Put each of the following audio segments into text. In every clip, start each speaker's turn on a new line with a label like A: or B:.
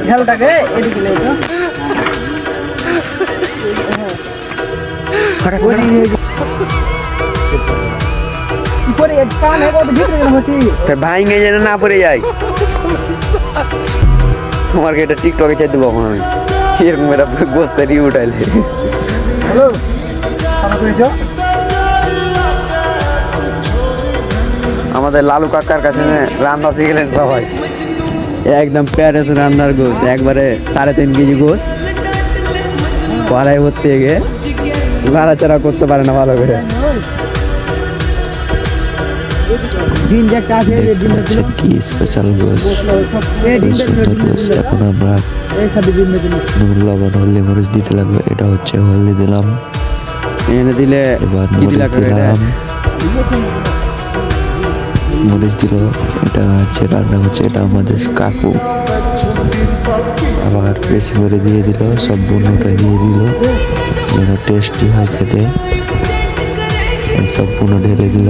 A: ঝালটাকে এদিকে লে তো পরে কান है কত ভিতরে গেল হতি
B: ভাঙে যেন না পড়ে যায় তোমার এটা টিকটকে চাই দেবো আমি এরকম এরা গোস্ত দিয়ে উঠাইলে
A: হ্যালো খানা করেছো
B: আমাদের লালু কাকার কাছে রান্না শিখলেন সবাই একদম প্যারেস রান্নার গোস একবারে 3.5 কেজি গোস কড়াই ভর্তি গিয়ে নাড়াচাড়া করতে পারে না ভালো করে
A: দিন যে কাজ है
C: দেখতে পাচ্ছেন কি স্পেশাল গোস এই সুন্দর গোস এখন আমরা
A: এই খাদি দিন দিন
C: নুন লবণ হলদি মরিচ দিতে লাগবে এটা হচ্ছে হলদি দিলাম
B: এনে দিলে
C: এবার
B: কি
C: মরিচ
B: লাগবে
C: দিলাম মরিচ দিল এটা হচ্ছে রান্না হচ্ছে এটা আমাদের কাকু আবার বেশি করে দিয়ে দিল সব বন্ধুটা দিয়ে দিল যেন টেস্টি হয় খেতে সম্পূর্ণ ঢেলে দিল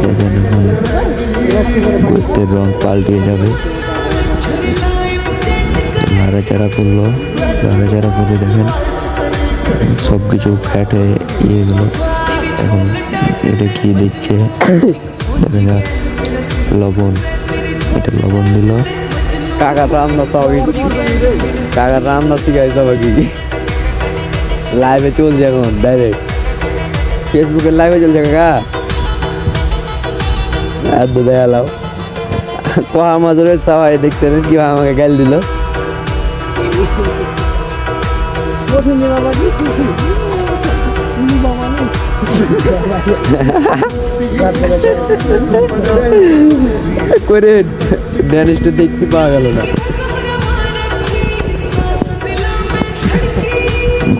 C: দেখেন এখন গোস্তের রং পাল্টিয়ে যাবে নাড়াচাড়া করলো নাড়াচাড়া করে দেখেন সব কিছু ফ্যাট হয়ে ইয়ে গেলো এখন এটা কি দিচ্ছে দেখা যাক লবণ এটা লবণ দিল
B: কাকা রান্না সবই কাকা রান্না শিখাই সবাই কি লাইভে চলছে এখন ডাইরেক্ট ফেসবুকের লাইভে চলছে কাকা এত দেখালাম কোয়া মাজরে সবাই দেখতে কি আমাকে গাল দিল করে ড্যানিশটা দেখতে পাওয়া গেল না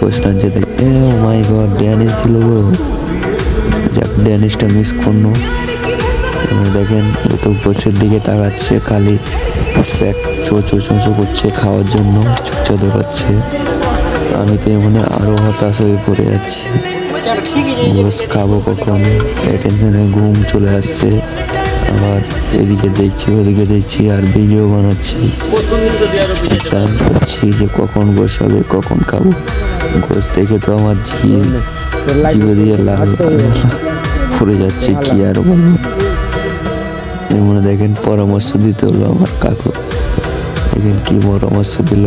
C: গোস্ত আনছে দেখে ও মাই গড ড্যানিশ দিল গো যাক ড্যানিশটা মিস করলো দেখেন এ তো গোস্তের দিকে তাকাচ্ছে খালি পেট চোচো করছে খাওয়ার জন্য চুপচা দৌড়াচ্ছে আমি তো এমনি আরো হতাশ হয়ে পড়ে যাচ্ছি গোস্ত খাবো কখন এই টেনশনে ঘুম চলে আসছে আবার এদিকে দেখছি ওদিকে দেখছি আর ভিডিও বানাচ্ছি প্ল্যান করছি যে কখন গোস হবে কখন খাবো গোস দেখে তো আমার জিভে দিয়ে লাল পড়ে যাচ্ছে কি আর বলবো এমন দেখেন পরামর্শ দিতে হলো আমার কাকু দেখেন কি পরামর্শ দিল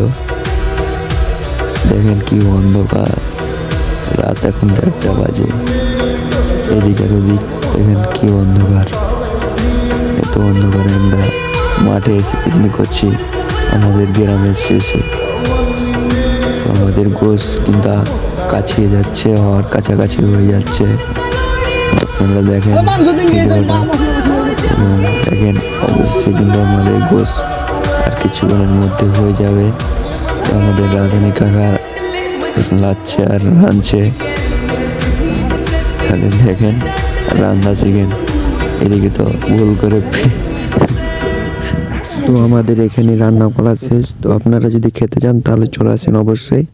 C: দেখেন কি অন্ধকার রাত এখন 1:30 বাজে এদিক আর ওদিক দেখেন কি অন্ধকার এত অন্ধকারে আমরা মাঠে এসে পিকনিক করছি আমাদের গ্রামের শেষে তো আমাদের গোস কিন্তু কাছিয়ে যাচ্ছে হওয়ার কাছাকাছি হয়ে যাচ্ছে আপনারা দেখেন ভিডিওটা এবং দেখেন অবশ্যই কিন্তু আমাদের গোস আর কিছুক্ষণের মধ্যে হয়ে যাবে তো আমাদের রাঁধুনি কাকা লাচ্ছে আর রাঁধছে তাহলে দেখেন রান্না শিখেন এদিকে তো ভুল করে তো আমাদের এখানে রান্না করা শেষ তো আপনারা যদি খেতে চান তাহলে চলে আসেন অবশ্যই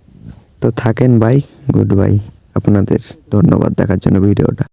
C: তো থাকেন বাই গুড বাই আপনাদের ধন্যবাদ দেখার জন্য ভিডিওটা।